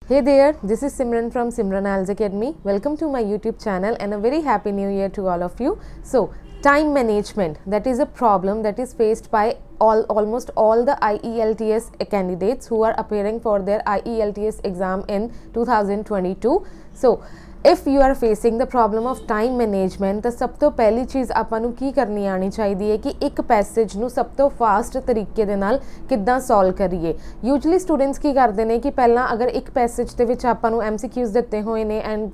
Hey there, this is Simran from Simran IELTS Academy. Welcome to my YouTube channel and a very happy new year to all of you. So, time management, that is a problem that is faced by almost all the IELTS candidates who are appearing for their IELTS exam in 2022. So, if you are facing the problem of time management, तो सब तो पहली चीज़ आपां नूं की करनी आनी चाहिए है कि एक पैसेज नूं सब तो फास्ट तरीके दे नाल किद्दां सॉल्व करिए। यूजली स्टूडेंट्स की करते हैं कि पहला अगर एक पैसेज दे विच आपां नूं MCQs दिते हुए ने एंड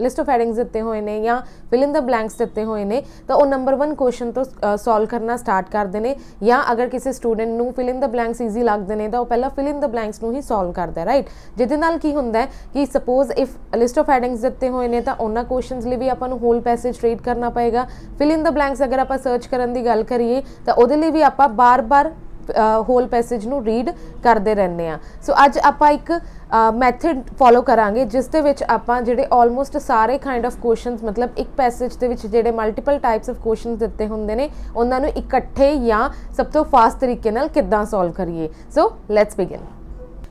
लिस्ट ऑफ हेडिंग्स दिते हुए ने या फिल इन द ब्लैंक्स दिते हुए ने तो वो नंबर 1 क्वेश्चन तो सॉल्व करना स्टार्ट करते हैं, या अगर किसी स्टूडेंट नूं fill in the blanks easy लगते हैं तो वो पहला फिल इन द ब्लैंक्स नूं ही सॉल्व करता है, राइट। जिहदे नाल की हुंदा है कि suppose if list of headings हुए ने तो उन्होंने क्वेश्चंस लिए भी आपां नूं होल पैसेज रीड करना पएगा। फिल इन द ब्लैंक्स अगर आप सर्च करने की गल करिए तो उहदे लिए भी आपां बार बार होल पैसेज नूं रीड करते रहने आ। सो अज आपां एक मैथड फॉलो करांगे जिस दे विच आपां जिहड़े ऑलमोस्ट सारे काइंड ऑफ क्वेश्चंस मतलब एक पैसेज दे विच जिहड़े मल्टीपल टाइप्स ऑफ क्वेश्चंस दिते हुंदे ने उन्हां नूं इकट्ठे या सब तो फास्ट तरीके नाल किद्दां सॉल्व करिए। So let's begin.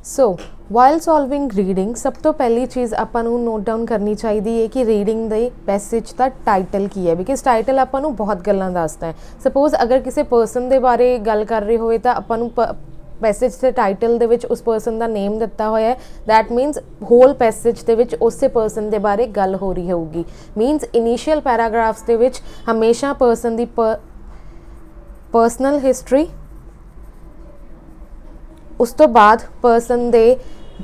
So while solving reading सब तो पहली चीज़ आपां नूं नोट डाउन करनी चाहिए है कि रीडिंग दे पैसेज का टाइटल की है, बिकॉज टाइटल आपां नूं बहुत गल्लां दसदा है। सपोज अगर किसी पर्सन के बारे गल कर रहे होए तो आपां नूं पैसेज के टाइटल दे विच उस पर्सन का नेम दिता होया है, दैट मीनस होल पैसेज दे विच उस पर्सन के बारे गल हो रही होगी। मीनस इनीशियल पैराग्राफ्स दे विच हमेशा पर्सन की पर्सनल हिस्टरी, उस तो बाद पर्सन दे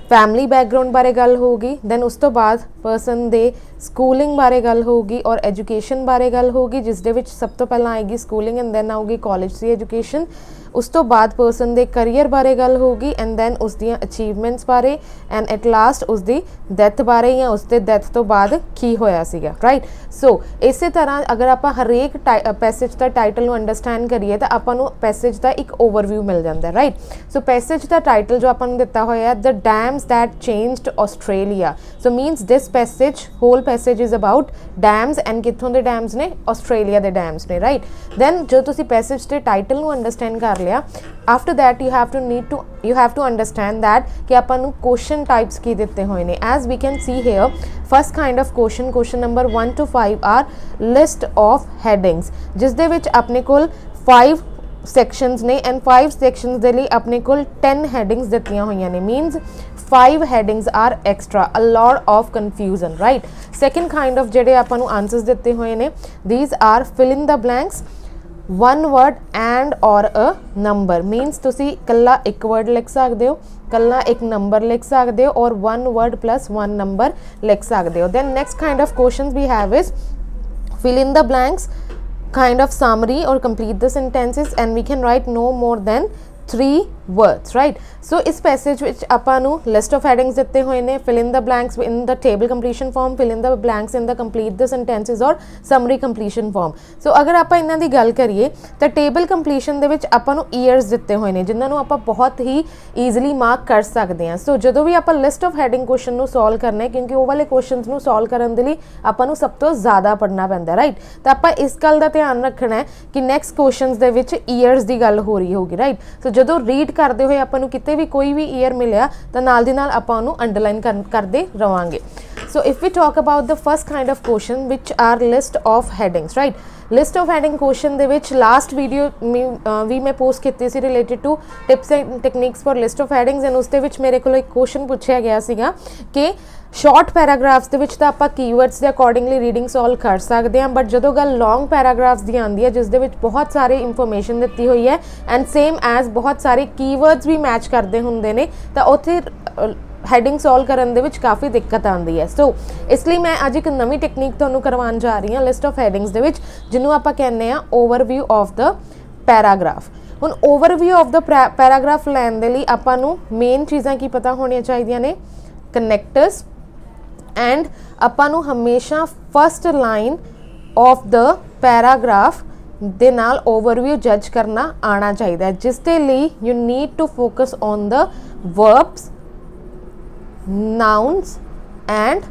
फैमिली बैकग्राउंड बारे गल होगी, दैन उस तो बाद पर्सन दे स्कूलिंग बारे गल होगी और एजुकेशन बारे गल होगी, जिस दे विच सब तो पहला आएगी स्कूलिंग एंड दैन आऊगी कॉलेज की एजुकेशन। उस तो बाद पर्सन दे करियर बारे गल होगी एंड दैन उस दियां अचीवमेंट्स बारे एंड एट लास्ट उसकी डैथ बारे या उसके डैथ तो बाद की होया सीगा, राइट। सो इस तरह अगर आप हरेक पैसेज का टाइटल नूं अंडरस्टैंड करिए तो आपां नूं पैसेज का एक ओवरव्यू मिल जाता है, राइट। सो पैसेज का टाइटल जो आपां नूं दिता होया the dams that changed Australia. So means this passage whole passage is about dams and कित्थों दे डैम्स ने, ऑस्ट्रेलिया के डैम्स ने, राइट। दैन जो तुसीं पैसेज के टाइटल नूं अंडरस्टैंड कर लिया, after that you have to understand that कि आपां नूं क्वेश्चन टाइप्स की दिते हुए ने। As we can see here first kind of question number 1 to 5 are list of headings, जिस दे विच अपने कोल 5 सैक्शनस ने एंड 5 सैक्शनस दे लिए अपने कोल 10 हैडिंग्स दित्तियां होईयां ने। मीनस 5 headings are extra, a lot of confusion, right। second kind of जेडे आपां नूं आंसर्स दिते हुए ने, these are fill in the blanks, one word and or a number। मीनस तुसी कल्ला एक वर्ड लिख सकते हो, कल्ला एक नंबर लिख सकते हो और 1 word plus 1 number लिख सकते हो। then next kind of questions we have is fill in the blanks, kind of summary or complete the sentences and we can write no more than 3 words, right। so इस passage विच आपां नूं list of headings दिते हुए ने, fill in the blanks in the table completion form, fill in the blanks in the complete the sentences और summary completion form. So अगर आपां इन्हां दी गल करिए तो टेबल कंप्लीशन दे विच आपां नूं ईयर्स दिते हुए ने जिन्हां नूं आपां बहुत ही ईजिली मार्क कर सकते हैं। सो जदों भी आपां लिस्ट ऑफ हेडिंग क्वेश्चन नूं सॉल्व करना है, क्योंकि वो वाले क्वेश्चनस नूं सॉल्व करन दे लई आपां नूं सब तो ज़्यादा पढ़ना पैंदा, राइट। तो आपां इस गल दा ध्यान रखना है कि नैक्सट क्वेश्चनस दे विच ईयर्स दी गल हो रही होगी, राइट। सो जदों रीड करते हुए आपां नूं किते भी कोई भी ईयर मिलिया तो नाल दी नाल आपां उहनूं अंडरलाइन करते रवांगे। So if we talk about the first kind of question which are list of headings, right. List of heading question दे विच लास्ट वीडियो भी मैं पोस्ट की सी related to tips and techniques for list of headings and उसदे विच मेरे को एक क्वेश्चन पूछा गया सीगा कि शॉर्ट पैराग्राफ्स दे विच तां आपां कीवर्ड्स दे अकॉर्डिंगली रीडिंग सॉल्व कर सकते हैं, बट जदों गल लॉन्ग पैराग्राफ्स दी आंदी है जिस दे विच बहुत सारे इंफॉर्मेशन दित्ती हुई है एंड सेम एज बहुत सारे कीवर्ड्स भी मैच करते हुंदे ने तां उत्थे हैडिंग सॉल्व करन दे विच काफ़ी दिक्कत आती है। सो इसलिए मैं अज एक नवी टेक्निक तुहानूं करवाउण जा रही हाँ लिस्ट ऑफ हैडिंग्स दे विच, जिन्हों आपां कहने आ ओवरव्यू ऑफ द पैराग्राफ। हुण ओवरव्यू ऑफ द पैराग्राफ लैण दे लई आपां नूं मेन चीज़ां की पता होणीआं चाहीदियां ने, कनैक्टर्स एंड आपां नूं हमेशा first line of the paragraph दे नाल ओवरव्यू जज करना आना चाहिए, जिस दे लई you need to focus on the verbs, nouns and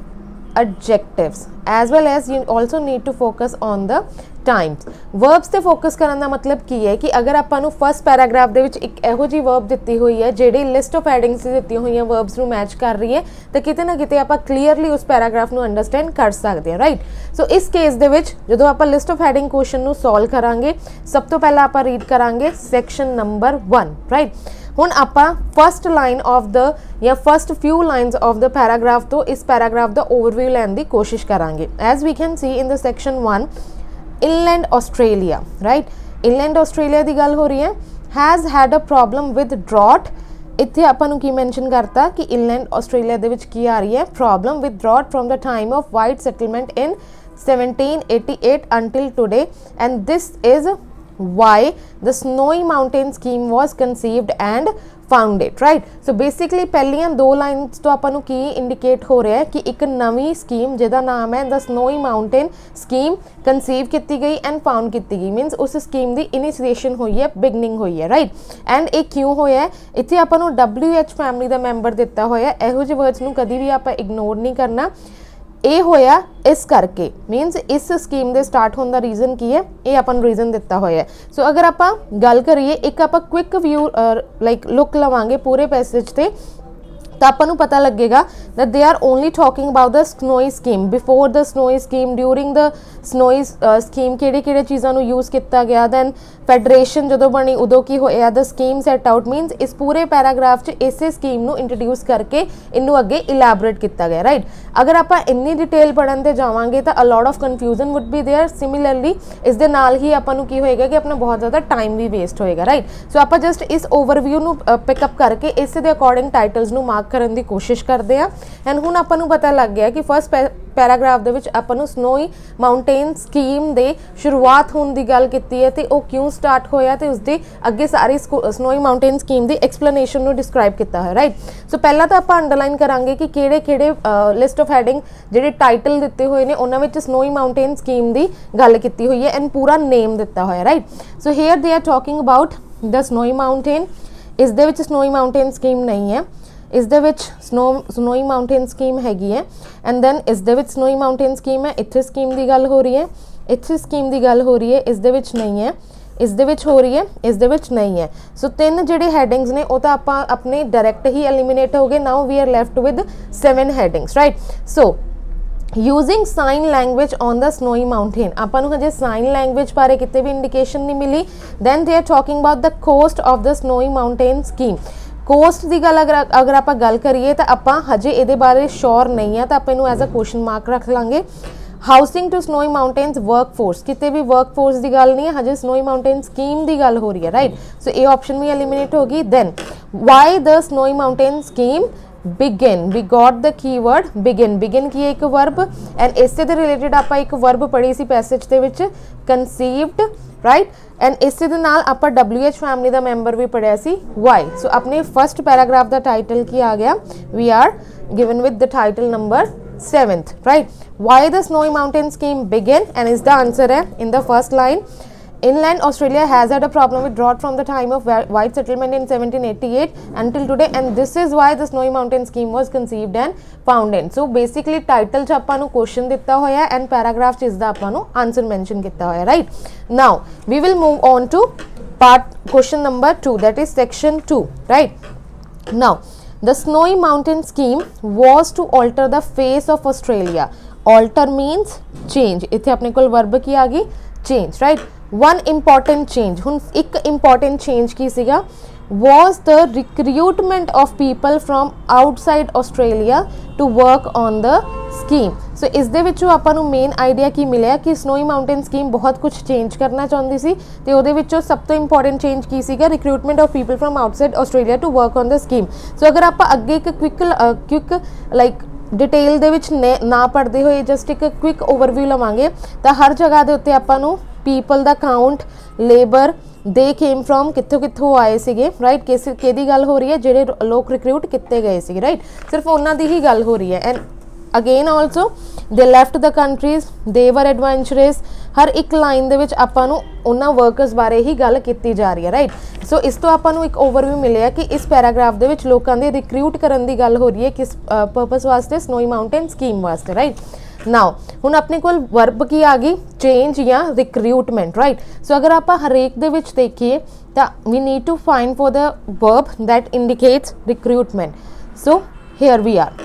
adjectives as well as you also need to focus on the times। verbs ਤੇ focus ਕਰਨ ਦਾ ਮਤਲਬ ਕੀ ਹੈ ਕਿ ਅਗਰ ਆਪਾਂ ਨੂੰ ਫਸਟ ਪੈਰਾਗ੍ਰਾਫ ਦੇ ਵਿੱਚ ਇੱਕ ਇਹੋ ਜਿਹੀ verb ਦਿੱਤੀ ਹੋਈ ਹੈ ਜਿਹੜੀ ਲਿਸਟ ਆਫ ਹੈਡਿੰਗਸ ਦਿੱਤੀਆਂ ਹੋਈਆਂ verbs ਨੂੰ ਮੈਚ ਕਰ ਰਹੀ ਹੈ ਤਾਂ ਕਿਤੇ ਨਾ ਕਿਤੇ ਆਪਾਂ ਕਲੀਅਰਲੀ ਉਸ ਪੈਰਾਗ੍ਰਾਫ ਨੂੰ ਅੰਡਰਸਟੈਂਡ ਕਰ ਸਕਦੇ ਹਾਂ, ਰਾਈਟ। ਸੋ ਇਸ ਕੇਸ ਦੇ ਵਿੱਚ ਜਦੋਂ ਆਪਾਂ ਲਿਸਟ ਆਫ ਹੈਡਿੰਗ ਕੁਐਸਚਨ ਨੂੰ ਸੋਲਵ ਕਰਾਂਗੇ ਸਭ ਤੋਂ ਪਹਿਲਾਂ ਆਪਾਂ ਰੀਡ ਕਰਾਂਗੇ ਸੈਕਸ਼ਨ ਨੰਬਰ 1, ਰਾਈਟ। ਹੁਣ ਆਪਾਂ ਫਸਟ ਲਾइन ऑफ द या first few lines of the paragraph तो इस पैराग्राफ का ओवरव्यू लैन की कोशिश करांगे। As we can see in the section 1 inland Australia, right. Inland Australia की गल हो रही है। Has had a problem with drought. इत्थे आपां नूं की मैंशन करता कि इनलैंड ऑस्ट्रेलिया दे विच की आ रही है problem with drought from the time of white settlement in 1788 until today and this is why the Snowy Mountain scheme was conceived and founded, right। so basically पहलियां दो लाइन्स तो आपां नूं की इंडिकेट हो रहा है कि एक नवी स्कीम जिहदा नाम है the snowy mountain scheme conceive की गई एंड फाउंड की गई, मीनस उस स्कीम की इनिशिएशन हुई है, बिगनिंग हुई है, राइट। एंड ये क्यों होया है, इत्थे आपां नूं WH फैमिली का मैंबर दिता होया। इहो जिहे वर्ड्स नूं कदी भी आपां इग्नोर नहीं करना। ये होया इस करके मीनस इस स्कीम के स्टार्ट होने का रीजन की है, ये अपन रीजन दिता होया है। सो अगर आप गल करिए एक आप क्विक व्यू लाइक लुक लवांगे पूरे पैसेज से तो आपको पता लगेगा that they are only talking about the Snowy scheme, before the Snowy scheme, during the Snowy scheme किहड़े चीज़ों को यूज़ किया गया, दैन फैडरेशन जो बनी उदों की होया, the scheme set out means इस पूरे पैराग्राफ च इसे स्कीम को इंट्रोड्यूस करके इनू अगे इलैबोरेट किया गया, राइट। अगर आप इन्नी डिटेल पढ़न ते जावांगे तो a lot of confusion would be there. Similarly इस दे नाल ही आपां नूं की होएगा कि अपना बहुत ज़्यादा टाइम भी वेस्ट होएगा, राइट। सो आप जस्ट इस ओवरव्यू नूं पिकअप करके इस दे अकॉर्डिंग टाइटल्स नूं मार्क करन दी कोशिश करते हैं। एंड हुण आपां नूं पता लग गया कि फस्ट पैराग्राफ दे विच आपां नूं स्नोई माउंटेन स्कीम दे शुरुआत होने की गल कीती है तो क्यों स्टार्ट होया ते उसदे अगे सारी स्नोई माउंटेन स्कीम की एक्सप्लेनेशन नूं डिस्क्राइब किया है, राइट। सो पहला तो आपां अंडरलाइन करांगे कि किहड़े लिस्ट ऑफ हैडिंग जिहड़े टाइटल दिते हुए ने उन्हां विच स्नोई माउंटेन स्कीम की गल कीती हुई है एंड पूरा नेम दिता होया, right. So here they are talking about the snowy mountain. इस दे विच स्नोई माउंटेन स्कीम नहीं है, इस दे विच स्नोई माउंटेन स्कीम हैगी है एंड दैन इस दे विच स्नोई माउंटेन स्कीम है। इत्थे स्कीम की गल हो रही है, इत्थे स्कीम की गल हो रही है, इस दे विच नहीं है, इस दे विच हो रही है, इस दे विच नहीं है। सो तीन जिहड़े हैडिंग्स ने वो तो आपां अपने डायरैक्ट ही एलिमिनेट हो गए। Now we are left with 7 headings, right. So using sign language on the snowy mountain, आपां नूं हजे साइन लैंग्वेज बारे किते भी इंडिकेशन नहीं मिली। Then they are talking about the cost of the snowy mountain scheme. Cost की गल अगर आप गल करिए तो आप हजे ये बारे श्योर नहीं है तो आप एज अ क्वेश्चन मार्क रख लाँगे। Housing to Snowy Mountains workforce, कितने भी वर्कफोर्स की गल नहीं है, हजे स्नोई माउंटेन स्कीम की गल हो रही है, राइट। सो ये ऑप्शन भी एलिमिनेट होगी। Then why the snowy mountain scheme begin, we got the keyword begin. Begin की एक वर्ब एंड इससे रिलेटेड आप एक वर्ब पढ़ी सी पैसेज के विच कंसीव्ड, राइट। एंड इसे दे नाल आपां WH फैमिली का मैंबर भी पढ़िया सी वाई। सो अपने फस्ट पैराग्राफ का टाइटल की आ गया, we are given with the title number 7th, right. Why the snowy mountain scheme begin and is the answer है in the first line Inland Australia has had a problem with drought from the time of white settlement in 1788 until today and this is why the Snowy Mountain scheme was conceived and founded। So basically title च आपां नूं question दिता होया and paragraph च इसदा आपां नूं answer mention किया होया, right। Now we will move on to part question number 2, that is section 2, right। Now the Snowy Mountain scheme was to alter the face of Australia। Alter means change, इत्थे अपने कोल verb की आ गई change, right। One important change, हुण एक important change की सीगा was the recruitment of people from outside Australia to work on the scheme। so इस दे विचों आपां नूं मेन आइडिया की मिलिया कि स्नोई माउंटेन स्कीम बहुत कुछ चेंज करना चाहती सी ते उहदे विचों सब तो इंपॉर्टेंट चेंज की सीगा recruitment of people from outside Australia to work on the scheme. So अगर आप अगे एक क्विक लाइक डिटेल दे विच ना पढ़ते हुए जस्ट एक क्विक ओवरव्यू लवांगे तो हर जगह के उत्ते आपां नूं पीपल दा count, labour, they came from कित्थों आए सीगे, राइट। किहदी गल हो रही है, जिहड़े लोग रिक्रूट किए गए सी, राइट। सिर्फ उन्हां दी ही गल हो रही है and again also they left the countries, they were adventurous, हर एक लाइन दे विच आपां नूं उन्हां वर्कर्स बारे ही गल कीती जा रही है राइट। सो इस तो आपां नूं एक ओवरव्यू मिलिया कि इस पैराग्राफ दे विच लोकां दे रिक्रूट करन दी गल हो रही है किस पर्पस वास्ते, स्नोई माउंटेन स्कीम वास्ते राइट। नाउ हुण अपने कोल वर्ब की आ गई, चेंज या रिक्रूटमेंट राइट। सो अगर आपां हरेक दे विच देखिए तां we need to find for the verb that indicates recruitment. So here we are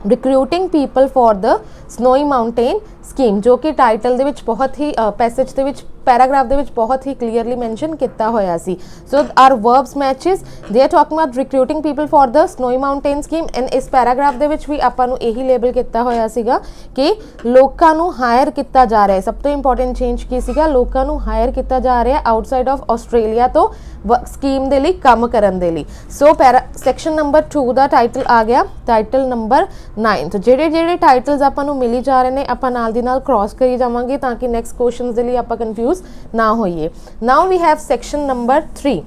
recruiting people for the snowy mountain scheme, जो कि टाइटल दे विच बहुत ही पैसेज दे विच पैराग्राफ दे विच बहुत ही क्लीयरली मैंशन किया होया सी। So our verbs matches, they are talking about recruiting people for the snowy mountain scheme and इस paragraph दे विच भी आपां नूं यही लेबल किया होया सीगा कि लोकां नूं हायर किया जा रहा है। सब तो इंपॉर्टेंट चेंज की सीगा, लोकां नूं हायर किया जा रहा है आउटसाइड ऑफ आस्ट्रेलिया तो स्कीम दे लई काम करन दे लई। सो सैक्शन नंबर 2 का टाइटल आ गया, टाइटल नंबर 9। तो जेडे टाइटल्स आपां नूं मिली जा रहे हैं आपां नाल दी नाल क्रॉस करी जावांगे ताकि नैक्सट क्वेश्चन दे लई आपां कन्फ्यूज ना होइए। Now we have section number 3।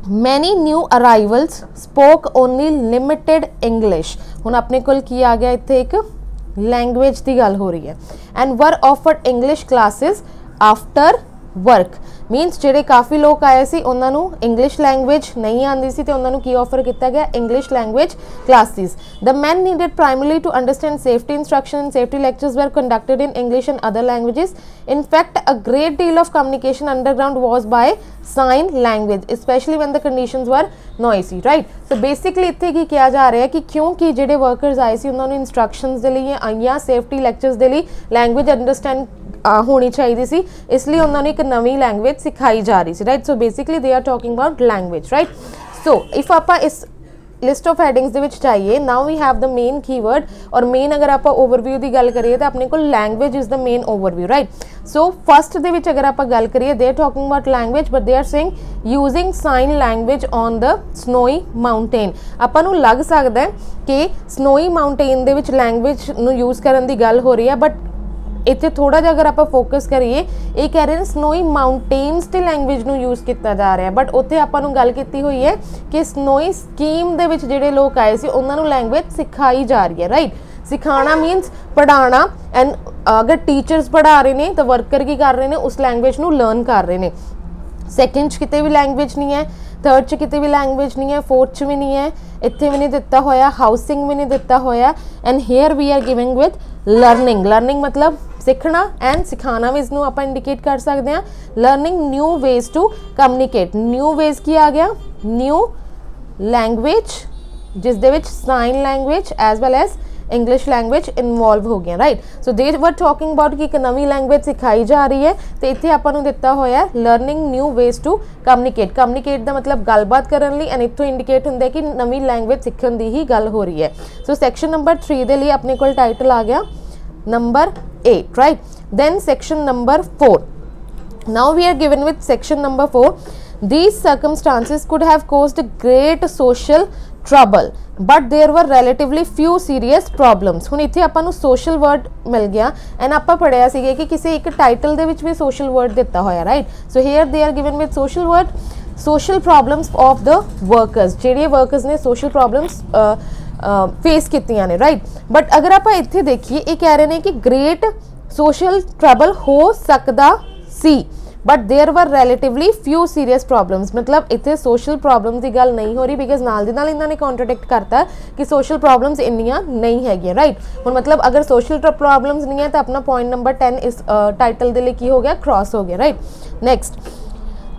Many new arrivals spoke only limited English. हुण अपने कोल की आ गया, इत्थे एक लैंग्वेज की गल हो रही है and were offered English classes after work. मीनस ਜਿਹੜੇ काफ़ी लोग आए सी उन्हां नूं इंग्लिश लैंग्वेज नहीं आती सी ते उन्हां नूं की ऑफर किया गया, English language classes. The men needed primarily to understand safety instruction and safety lectures were conducted in English and other languages. In fact a great deal of communication underground was by sign language specially when the conditions were noisy right. So basically इत्थे की किया जा रहा है कि क्योंकि जिहड़े workers आए सी उन्हां नूं इंस्ट्रक्शनस दे लई आईयां सेफ्टी लैक्चर्स दे लई लैंग्वेज अंडरस्टैंड होनी चाहिए सी, इसलिए उन्होंने एक नवी लैंग्वेज सिखाई जा रही थी right. So basically they are talking about language right. So if आप इस लिस्ट ऑफ हैडिंग्स दे विच चाहिए, now we have the main keyword और मेन अगर आप ओवरव्यू की गल करिए तो अपने को language is the main overview right. So first दे विच अगर आप गल करिए they are talking about language but they are saying using sign language on the snowy mountain. आपां नूं लग सकदा है कि snowy mountain they which language नूं यूज़ करन दी गल हो रही है, बट इत्थे थोड़ा जिहा अगर आप फोकस करिए ये कह रहे हैं स्नोई माउंटेन्स की लैंग्वेज नूं यूज़ किया जा रहा है, बट उत्थे आपां नूं गल कीती हुई है कि स्नोई स्कीम दे विच जिहड़े लोग आए सी उन्हां नूं लैंग्वेज सिखाई जा रही है राइट। सिखाना मीनस पढ़ाना एंड अगर टीचर्स पढ़ा रहे हैं तो वर्कर की कर रहे हैं, उस लैंग्वेज नूं लर्न कर रहे हैं। सैकेंड च किते भी लैंग्वेज नहीं है, थर्ड च किते भी लैंग्वेज नहीं है, फोर्थ च भी नहीं है, इत्थे भी नहीं दिता होया, हाउसिंग भी नहीं दिता होया and here we are giving with learning. Learning मतलब सीखना एंड सिखाना भी इसनूं आपां इंडिकेट कर सकते हैं। Learning new ways to communicate, new ways की आ गया, न्यू लैंग्वेज जिस दे विच sign language as well as English language involve हो गया right. So they were talking about कि एक नवी लैंग्वेज सिखाई जा रही है तो इत्थे आपां नूं दिता होया learning new ways to communicate. Communicate का मतलब गलबात करने लई एंड इत्थों इंडिकेट हुंदा है कि नवी लैंग्वेज सीखण दी ही गल हो रही है। सो सैक्शन नंबर 3 दे लई अपने कोल टाइटल आ गया number 8 right। then section number 4, now we are given with section number 4, these circumstances could have caused great social trouble but there were relatively few serious problems। हुण इत्थे आपां नूं social word मिल गया and आपां पढ़िया सीगे कि किसी एक टाइटल दे विच भी social word दिता होया right. So here they are given with social word, social problems of the workers, जिहड़े वर्कर्स ने social problems फेस कीतियां ने राइट। बट अगर आप इत्थे देखिए ये कह रहे हैं कि ग्रेट सोशल ट्रबल हो सकता सी but there were relatively few serious problems. मतलब इत्थे सोशल प्रॉब्लम्स की गल नहीं हो रही बिकॉज नाल दी नाल इन्होंने कॉन्ट्राडिक्ट करता कि सोशल प्रॉब्लम्स इन्नियां नहीं हैगियां राइट। हुण मतलब अगर सोशल प्रॉब्लम्स नहीं है तो अपना पॉइंट नंबर 10 इस टाइटल दे लिए की हो गया, क्रॉस हो गया right. Next,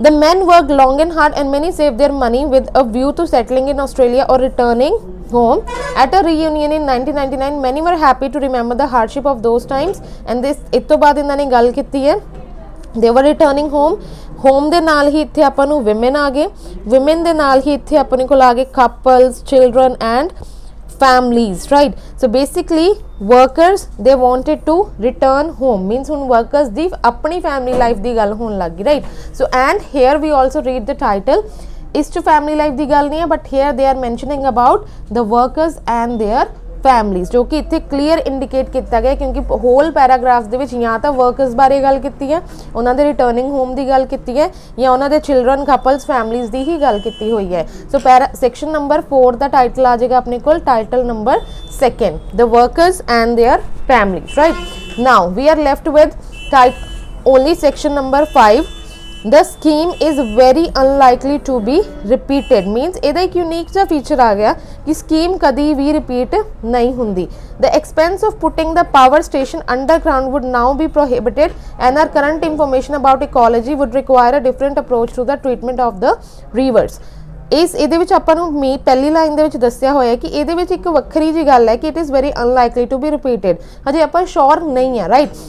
the men worked long and hard and many saved their money with a view to settling in Australia or returning home. At a reunion in 1999 many were happy to remember the hardship of those times and this इस तो बाद इन्होंने गल की है they were returning home। Home दे नाल ही इत्थे आपां नूं women आ गए, women दे नाल ही इत्थे अपने कोल आ गए couples, children and families right। so basically workers they wanted to return home means hun workers दी अपनी family life दी गल होन लग गई right। so and here we also read the title is to family life दी गल नहीं है but here they are mentioning about the workers and their families, जो कि इत्थे क्लीयर इंडिकेट किया गया क्योंकि होल पैराग्राफ्स दे विच या तो वर्कर्स बारे गल की है, उन्होंने रिटर्निंग होम की गल की है, या उन्होंने चिल्ड्रन कपल्स फैमिलीज़ की ही गल की हुई है। सो सैक्शन नंबर 4 का टाइटल आ जाएगा अपने को, title number 2, the workers and their families, right. Now we are left with type only section number 5, the scheme is very unlikely to be repeated. Means ਇਹਦਾ एक यूनीक ਜਿਹਾ फीचर आ गया कि scheme कभी भी रिपीट नहीं होंगी। The expense of putting the power station underground would now be prohibited and our current information about ecology would require a different approach to the treatment of the rivers. इस ये ਆਪਾਂ ਨੂੰ पहली line ਦੇ ਵਿੱਚ ਦੱਸਿਆ ਹੋਇਆ कि ये एक ਵੱਖਰੀ जी गल है कि it is very unlikely to be repeated. हजे आप श्योर नहीं है, right.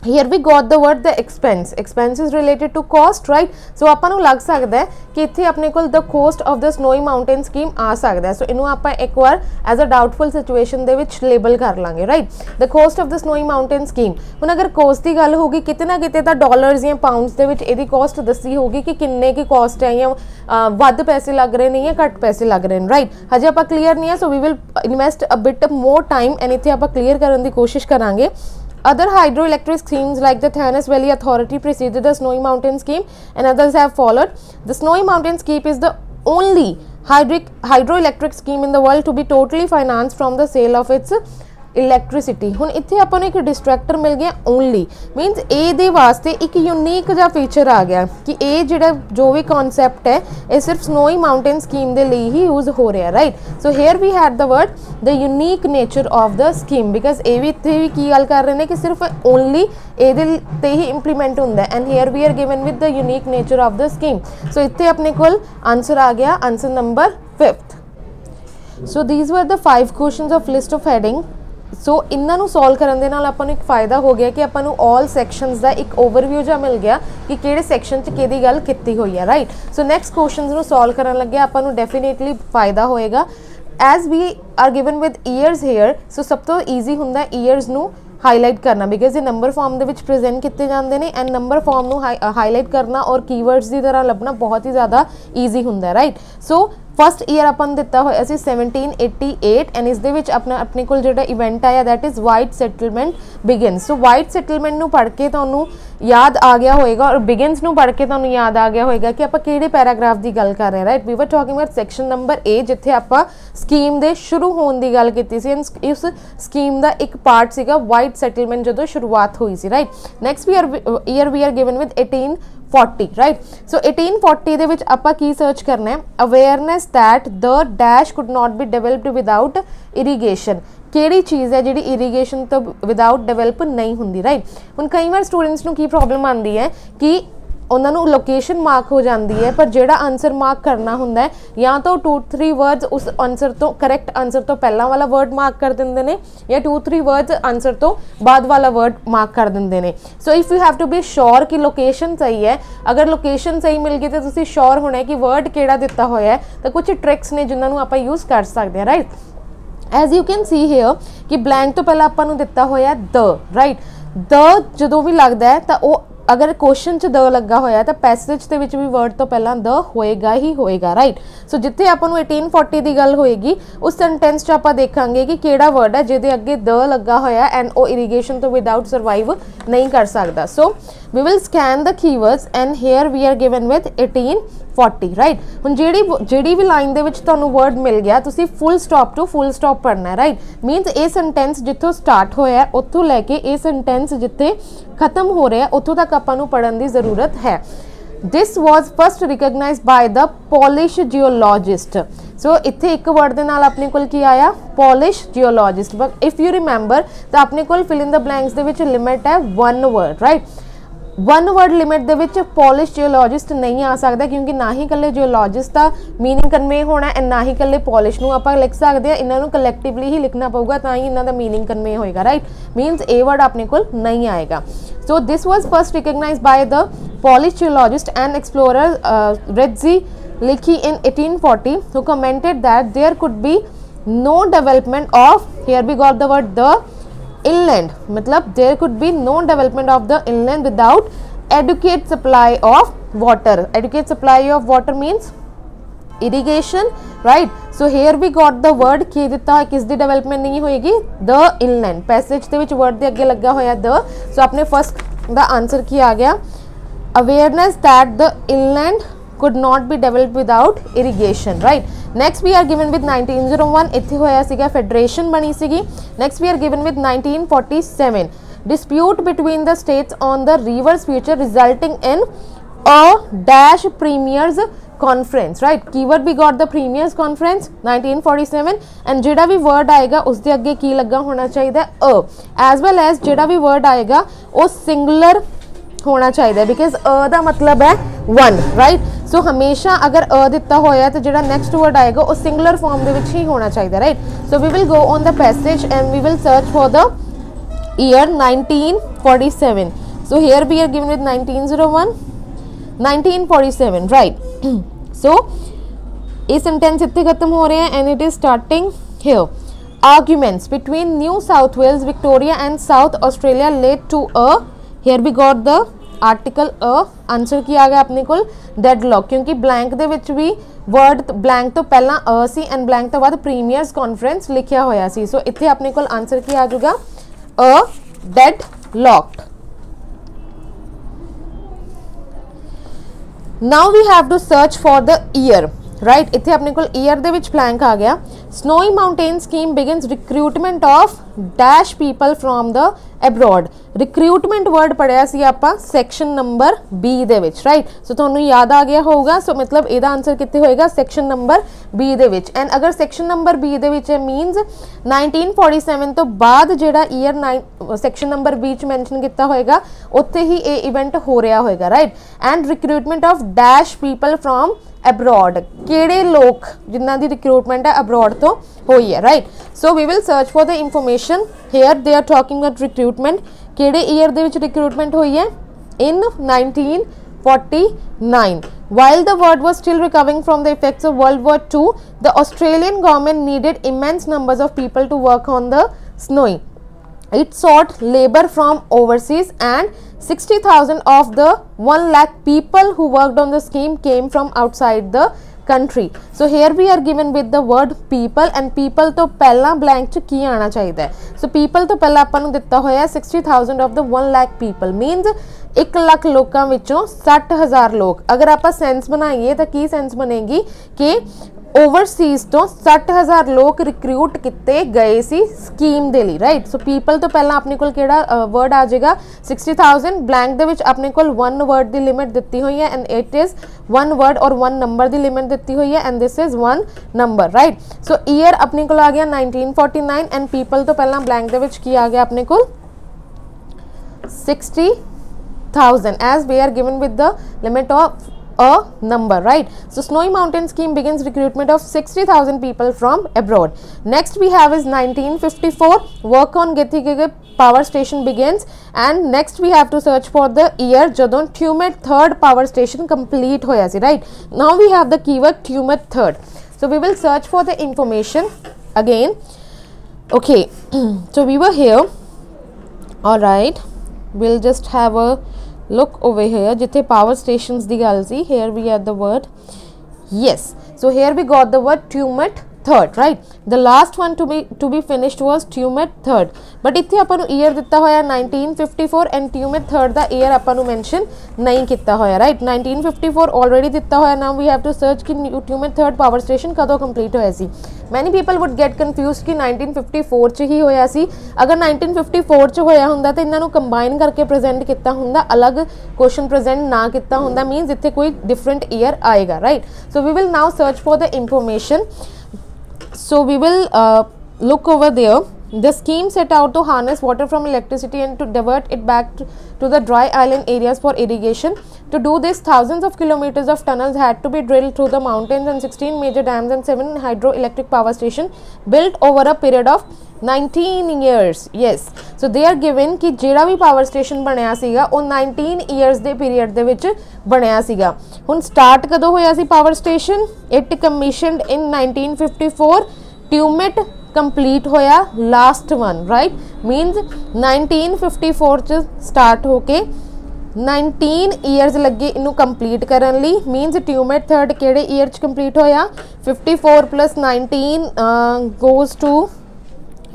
Here we got the word the expense. Expense is related to cost, right? So ਆਪਾਂ ਨੂੰ ਲੱਗ ਸਕਦਾ ਹੈ ਕਿ ਇੱਥੇ ਆਪਣੇ ਕੋਲ the cost of the snowy mountain scheme ਆ ਸਕਦਾ ਹੈ। ਸੋ ਇਹਨੂੰ ਆਪਾਂ ਇੱਕ ਵਾਰ as a doubtful situation ਦੇ ਵਿੱਚ ਲੇਬਲ ਕਰ ਲਾਂਗੇ, right? The cost of the snowy mountain scheme। ਹੁਣ ਅਗਰ cost ਦੀ ਗੱਲ ਹੋਗੀ ਕਿਤੇ ਨਾ ਕਿਤੇ ਤਾਂ ਡਾਲਰਸ ਜਾਂ ਪਾਉਂਡਸ ਦੇ ਵਿੱਚ ਇਹਦੀ cost ਦੱਸੀ ਹੋਗੀ ਕਿ ਕਿੰਨੇ ਕੀ cost ਹੈ ਜਾਂ ਵੱਧ ਪੈਸੇ ਲੱਗ ਰਹੇ ਨੇ ਜਾਂ ਘੱਟ ਪੈਸੇ ਲੱਗ ਰਹੇ ਨੇ, right? ਹਜੇ ਆਪਾਂ ਕਲੀਅਰ ਨਹੀਂ ਹੈ, ਸੋ we will invest a bit more time and ਇੱਥੇ ਆਪਾਂ ਕਲੀਅਰ ਕਰਨ ਦੀ ਕੋਸ਼ਿਸ਼ ਕਰਾਂਗੇ। Other hydroelectric schemes like the Thames Valley Authority preceded the Snowy Mountain scheme and others have followed. The Snowy Mountain scheme is the only hydroelectric scheme in the world to be totally financed from the sale of its electricity. हुण इत्थे आपां नूं एक distractor मिल गया only, मीनस ए दे वास्ते एक unique जिहा feature आ गया कि ये जिहड़ा जो भी कॉन्सैप्ट है ये सिर्फ स्नोई माउंटेन स्कीम दे लई ही यूज़ हो रहा है, right. So here we had the word the unique nature of the scheme, because ये भी इत्थे भी की गल कर रहे हैं कि सिर्फ ओनली ਇਹਦੇ ਤੇ ही इंप्लीमेंट ਹੁੰਦਾ and here we are given with the unique nature of the scheme. So इत्थे अपने कोल आंसर आ गया, answer number 5th। So these were the 5 questions of list of heading. So इन्हों सॉल्व करने के नाल आपां नूं एक फ़ायदा हो गया कि आपां नूं ऑल सैक्शनस का एक ओवरव्यू जा मिल गया कि किहड़े सैक्शन च किहदी गल कीती हुई है, राइट। सो नैक्सट क्वेश्चनस नूं सॉल्व करन लगे आपां नूं डेफिनेटली फ़ायदा होएगा। As we are given with years here, so सब तो ईजी हुंदा ईयर्स नूं हाईलाइट करना बिकॉज ये नंबर फॉर्म के प्रेजेंट किए जाते हैं एंड नंबर फॉर्म को हाईलाइट करना और कीवर्ड्स की तरह लभना बहुत ही ज़्यादा ईजी होंगे, राइट। सो फस्ट ईयर अपन दिता हो 1788 एंड इस दे विच अपना अपने को जो इवेंट आया that is white settlement begins. So white settlement नूं पढ़ के तुहानूं याद आ गया होएगा और बिगिनस नूं पढ़ के तुहानूं याद आ गया होएगा कि आपां किहड़े पैराग्राफ की गल कर रहे हैं, right. We were talking about section number A जिथे आपां स्कीम दे शुरू होने की गल कीती सी एंड इस स्कीम का एक पार्ट सीगा वाइट सैटलमेंट जदों शुरुआत हुई सी, right. Next year we are given with 1840, right. So 1840 दे विच आपां की सर्च करना है, awareness that the dash could not be developed without irrigation. किहड़ी चीज़ है जिहड़ी इरीगेशन तो विदाउट डेवलप नहीं हुंदी, राइट। हुण कई बार स्टूडेंट्स नूं की प्रॉब्लम आती है कि उन्होंने लोकेशन मार्क हो जाती है पर जोड़ा आंसर मार्क करना होंगे या तो 2-3 वर्ड्स उस आंसर तो करैक्ट आंसर तो पहला वाला वर्ड मार्क कर देंगे ने या 2-3 वर्ड्स आंसर तो बाद वाला वर्ड मार्क कर देंगे ने। So if you have to be sure कि लोकेशन सही है, अगर लोकेशन सही मिल गई तो तुसीं श्योर होना है कि वर्ड केड़ा दिता होया है, तो कुछ ट्रिक्स ने जिन्होंने आप यूज़ कर सकते हैं, right. As you can see here कि ब्लैंक तो पहला आपां नूं दिता होया द, राइट। द जो भी लगता है तो वो अगर क्वेश्चन च द लगा होया तो पैसेज के भी वर्ड तो पहला द होएगा ही होएगा, राइट। सो जिथे आपां नूं 1840 की गल होएगी उस सेंटेंस च आपां देखांगे कि केड़ा वर्ड है जिहदे अगे द लगा होया एंड वो इरीगेशन तो विदाउट सर्वाइव नहीं कर सकता। So we will scan the keywords and here we are given with 1840, right. हुण जिहड़ी भी लाइन दे विच तुहानूं वर्ड मिल गया तुसीं full stop to full stop पढ़ना है, राइट। मीनस ये सेंटेंस जिथों स्टार्ट होया उत्थों लैके ये सेंटेंस जिथे खत्म हो रहा है उत्थों तक आपां नूं पढ़न की जरूरत है। This was first recognised by the Polish geologist. So इत्थे एक वर्ड दे नाल अपने कोल की आया Polish geologist, but if you remember तो अपने कोल फिल इन द ब्लैंक्स दे विच लिमिट है 1 वर्ड, राइट। 1 वर्ड लिमिट दे विच पॉलिश जियोलॉजिस्ट नहीं आ सकता क्योंकि ना ही कल्ले जियोलॉजिस्ट का मीनिंग कन्वे होना एंड ना ही कल्ले पॉलिश नूं आपां लिख सकते हैं, इन्हों कलैक्टिवली ही लिखना पऊगा तां ही इन्हां दा मीनिंग कन्वे होएगा, राइट। मीनस ए वर्ड अपने कोल नहीं आएगा। So this was first recognised by the Polish geologist and explorer रेड्जी लिखी in 1840 who commented that there could be no development of, here we got the word the, inland, मतलब there could be no development of the inland without adequate supply of water. Adequate supply of water means irrigation, right? So here we got the word की दिता है किस दी development नहीं होएगी, the inland passage ਦੇ ਵਿੱਚ word ਦੇ ਅੱਗੇ ਲੱਗਾ ਹੋਇਆ the, so अपने first ਦਾ आंसर की आ गया awareness that the inland could not be developed without irrigation, right? Next we are given with 1901 ਇੱਥੇ ਹੋਇਆ ਸੀਗਾ federation ਬਣੀ ਸੀਗੀ. Next we are given with 1947 dispute between the states on the river's future resulting in a dash premiers conference, right? Keyword we got the premiers conference 1947 and ਜਿਹੜਾ ਵੀ word ਆਏਗਾ ਉਸ ਦੇ ਅੱਗੇ ਕੀ ਲੱਗਾ ਹੋਣਾ ਚਾਹੀਦਾ a, as well as ਜਿਹੜਾ ਵੀ word ਆਏਗਾ ਉਹ singular होना चाहिए because a ਦਾ मतलब है one, right? So हमेशा अगर a ਦਿੱਤਾ ਹੋਇਆ तो ਜਿਹੜਾ next word आएगा वो singular form ਦੇ ਵਿੱਚ ਹੀ होना चाहिए, right? So we will go on the passage and we will search for the year 1947. So here we are given with 1901 1947, right? So इस sentence इतने खत्म हो रहे हैं and it is starting here. Arguments between New South Wales, Victoria and South Australia led to a, here we got the article a, answer की आ गया अपने को deadlock क्योंकि blank दे विच भी word blank तो पहला a सी and blank तो बाद premiers conference लिखिया होया सी. So इतने अपने को आंसर की आ जाएगा a deadlocked. Now we have to search for the year, right? इतने अपने को year दे विच blank आ गया. Snowy Mountain scheme begins recruitment of dash people from the abroad. Recruitment word पढ़िया सी आपा section number B दे विच, right? So थोनू याद आ गया होगा. So मतलब इदा आंसर कितने होएगा section number B they which. And अगर section number B दे विच है means 1947 तो बाद जेड़ा year 9 section number B च mention कितना होएगा उत्ते ही ये event हो रहा होएगा, right? And recruitment of dash people from abroad केड़े लोग जिन्ना दी recruitment है abroad तो होई है, right? So we will search for the information. Here they are talking about recruitment. केड़े year दे विच recruitment होई है in 1949. While the world was still recovering from the effects of World War II, the Australian government needed immense numbers of people to work on the Snowy. It sought labor from overseas and 60,000 of the 1 lakh people who worked on the scheme came from outside the country. So here we are given with the word people and people तो पहला blank च की आना चाहिए. So people तो पहला अपन ਨੂੰ ਦਿੱਤਾ ਹੋਇਆ 60,000 of the 1 lakh people means 1 lakh ਲੋਕਾਂ ਵਿੱਚੋਂ 60,000 ਲੋਕ. अगर आप सेंस बनाइए तो की सेंस बनेगी कि ओवरसीज तो 60,000 लोग रिक्रूट किते गए सी स्कीम दे लई, राइट? सो पीपल तो पहला अपने कोल केड़ा वर्ड आ जाएगा 60,000 ब्लैंक दे विच अपने कोल 1 वर्ड दी लिमिट दित्ती हुई है एंड इट इज 1 वर्ड और 1 नंबर दी लिमिट दित्ती हुई है and this is 1 number, right? So year अपने कोल आ गया 1949 एंड पीपल तो पहला ब्लैंक दे विच की आ गया अपने कोल 60,000 as we are given with the limit of a number, right? So Snowy Mountain scheme begins recruitment of 60,000 people from abroad. Next we have is 1954 work on Githigege power station begins and next we have to search for the year jadon Tumut third power station complete hoya si, right? Now we have the keyword Tumut third. So we will search for the information again. Okay, so we were here, all right, we'll just have a look over here jithe power stations di gal si. Here we have the word, yes, so here we got the word Tumut third, right? The last one to be finished was Tumut third, but इत्थे ਆਪਾਂ ਨੂੰ year ਦਿੱਤਾ ਹੋਇਆ 1954 and Tumut third the year ਆਪਾਂ ਨੂੰ mention नहीं ਕੀਤਾ ਹੋਇਆ, right? 1954 already ਦਿੱਤਾ ਹੋਇਆ. Now we have to search कि Tumut third power station कदों complete होया सी. Many people would get confused कि 1954 च ही होया सी. अगर 1954 च होया हुंदा तो इन्हां नूं combine करके present किता हुंदा, अलग question present ना किता हुंदा, means इत्थे कोई different year आएगा, right? So we will now search for the information. So we will look over there. The scheme set out to harness water from electricity and to divert it back to the dry island areas for irrigation. To do this, thousands of kilometers of tunnels had to be drilled through the mountains and 16 major dams and 7 hydroelectric power stations built over a period of 19 years. Yes, so they are given कि ਜਿਹੜਾ भी power station ਬਣਿਆ ਸੀਗਾ ਉਹ 19 years ਦੇ period ਦੇ ਵਿੱਚ ਬਣਿਆ ਸੀਗਾ. ਹੁਣ start ਕਦੋਂ ਹੋਇਆ ਸੀ power station? It commissioned in 1954. Tumut complete होया last one, right? Means 1954 च start होके 19 ईयर्स लगे इनू कंप्लीट करन लई मीनस ट्यूमेट थर्ड किहड़े ईयर च कंप्लीट होया 54 plus 19 goes to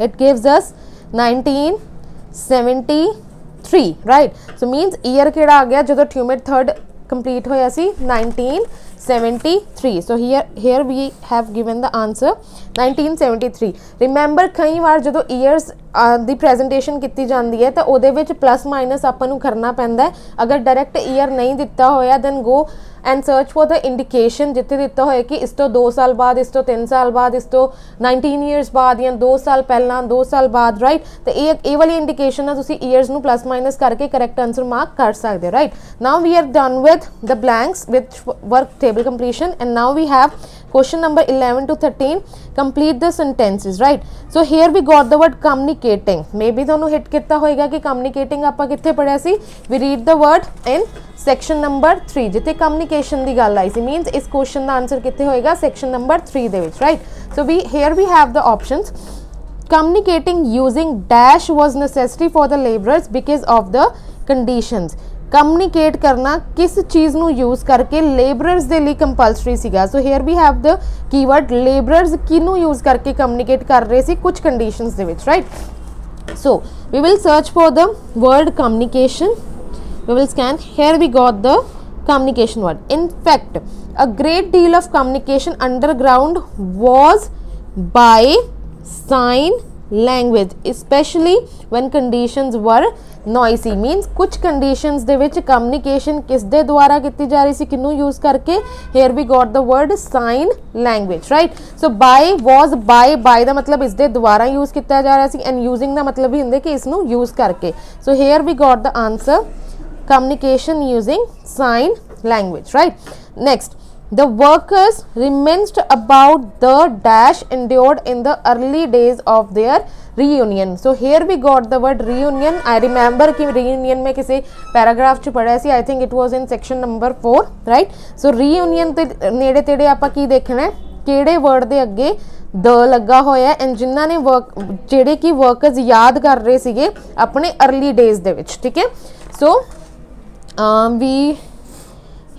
it gives us 1973 right so means year किहड़ा आ गया जो ट्यूमेट थर्ड कंप्लीट होया सी 1973 so here we have given the answer 1973 remember कई बार जो ईयर्स दी प्रेजेंटेशन की जाती है तो उहदे विच प्लस माइनस आपां नूं करना पैंदा है अगर डायरैक्ट ईयर नहीं दिता होया then go and search for the indication जिथे दिता होए कि इस तो 2 साल बाद इस तो 3 साल बाद इस तो 19 ईयर्स बाद या 2 साल पहला 2 साल बाद राइट तो ये वाली इंडिकेशन है तुसी ईयर्स नूं प्लस माइनस करके करैक्ट आंसर मार्क कर सकते हो right now we are done with the blanks with work table completion and now we have question number 11 to 13 complete the sentences right so here we got the word communicating maybe ਤੁਹਾਨੂੰ hit ਕੀਤਾ ਹੋਏਗਾ ਕਿ communicating ਆਪਾਂ ਕਿੱਥੇ ਪੜਿਆ ਸੀ we read the word in section number 3 ਜਿੱਥੇ communication ਦੀ ਗੱਲ ਆਈ ਸੀ means ਇਸ question ਦਾ ਆਨਸਰ ਕਿੱਥੇ ਹੋਏਗਾ section number 3 ਦੇ ਵਿੱਚ right so here we have the options communicating using dash was necessary for the laborers because of the conditions communicate करना किस चीज़ नू यूज़ करके लेबरर्स दे लिए कंपलसरी सीगा so here we have the keyword labourers किनू use करके communicate कर रहे सी कुछ कंडीशंस दे विच right so we will search for the word communication we will scan here we got the communication word in fact a great deal of communication underground was by sign language especially when conditions were noisy means कुछ conditions दे विच communication किस दे द्वारा की जा रही सी किनू use करके here we got the word sign language right so by was by दा मतलब इस दे द्वारा यूज़ किया जा रहा सी एंड यूजिंग दा मतलब भी हुंदे कि इसनू यूज़ करके so here we got the answer communication using sign language right next The workers reminisced about the dash endured in the early days of their reunion. So here we got the word reunion. I remember कि reunion में किसी paragraph च पढ़ा सी. I think it was in section number 4, right? So reunion ते नेड़े तेड़े आपां की देखना है किहड़े word दे अगे द लगा होया एंड जिन्हां ने वर्क जेड़े कि वर्कर्स याद कर रहे सीगे अपने अर्ली डेज दे विच ठीक है सो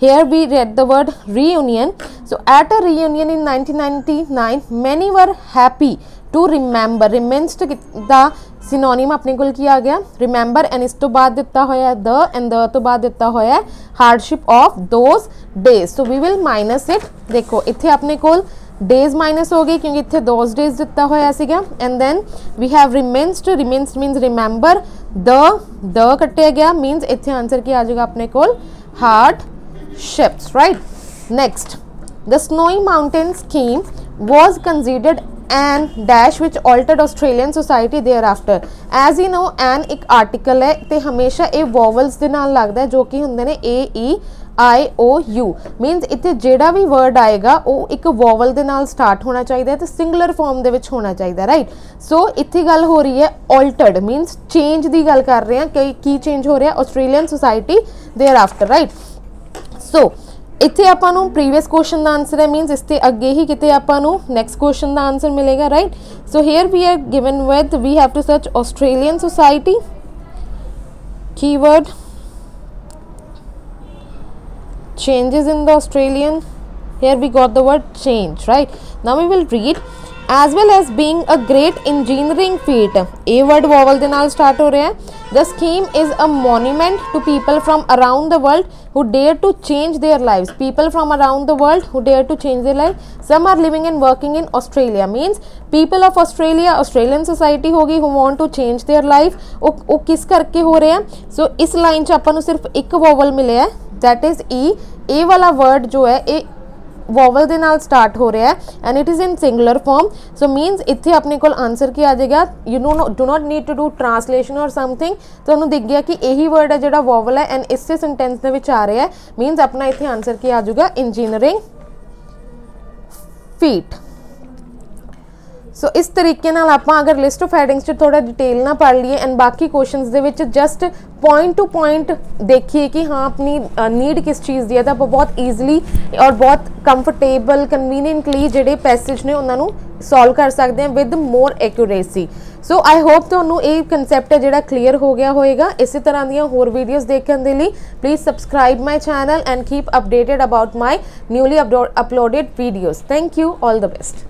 Here we read the word reunion. So at a reunion in 1999, many were happy to remember. Reminisced the synonym अपने कोल की आ गया remember and इस तो बाद दिता होया the and the तो बाद दिता होया hardship of those days. So we will minus it. देखो इत्थे अपने कोल days minus हो गई क्योंकि इत्थे those days दिता होया सीगा and then we have reminisced means remember the कट्टिया गया means इत्थे आंसर की आ जाएगा अपने कोल hardships right next the snowy mountain scheme was considered an dash which altered Australian society thereafter as you know an एक article है ते हमेशा ए vowels दे नाल लगदा है जो कि हुंदे ने A-E-I-O-U means इत्थे जेड़ा भी word आएगा वो एक vowel दे नाल start होना चाहिए ते singular form दे विच होना चाहिए right so इत्थे गल हो रही है altered means change दी गल कर रहे हैं की change हो रहा है Australian society thereafter right so इत्थे आपां नूं प्रीवियस क्वेश्चन का आंसर है मीनस इसते अगे ही किते आपां नूं नैक्सट क्वेश्चन का आंसर मिलेगा right so here we are given with we have to search Australian society keyword changes in the Australian here we got the word change right now we will read as well as being a great engineering feat a word vowel de naal start ho raha hai the scheme is a monument to people from around the world who dare to change their lives people from around the world who dare to change their life some are living and working in Australia means people of Australia Australian society होगी who want to change their life वो किस करके हो रहे हैं so इस line च आपां नूं सिर्फ एक vowel मिले है that is e वाला word जो है ए वॉवल दे नाल स्टार्ट हो रहा है and it is in singular form so means इत्थे अपने कोल आंसर की आ जाएगा you do not need to do translation और समथिंग तो दिख गया कि यही वर्ड है जो वॉवल है एंड इसे सेंटेंस दे विच आ रहा है मीनस अपना इत्थे आंसर की आ जाएगा इंजीनियरिंग फीट सो इस तरीके नाल आपां अगर लिस्ट ऑफ हेडिंग्स च थोड़ा डिटेल ना पढ़ लीए एंड बाकी questions they which just point two point देखिए कि हाँ अपनी नीड किस चीज़ दी है, तो आप बहुत ईजिली और बहुत कंफर्टेबल कन्वीनियंटली ਜਿਹੜੇ पैसेज ने उन्होंने सॉल्व कर सकते हैं with more accuracy. So I hope ਤੁਹਾਨੂੰ ਇਹ ਕਨਸੈਪਟ ਹੈ ਜਿਹੜਾ ਕਲੀਅਰ ਹੋ ਗਿਆ ਹੋਏਗਾ। ਇਸੇ ਤਰ੍ਹਾਂ ਦੀਆਂ ਹੋਰ ਵੀਡੀਓਜ਼ ਦੇਖਣ ਦੇ ਲਈ please subscribe my channel and keep updated about my newly uploaded videos. Thank you, all the best.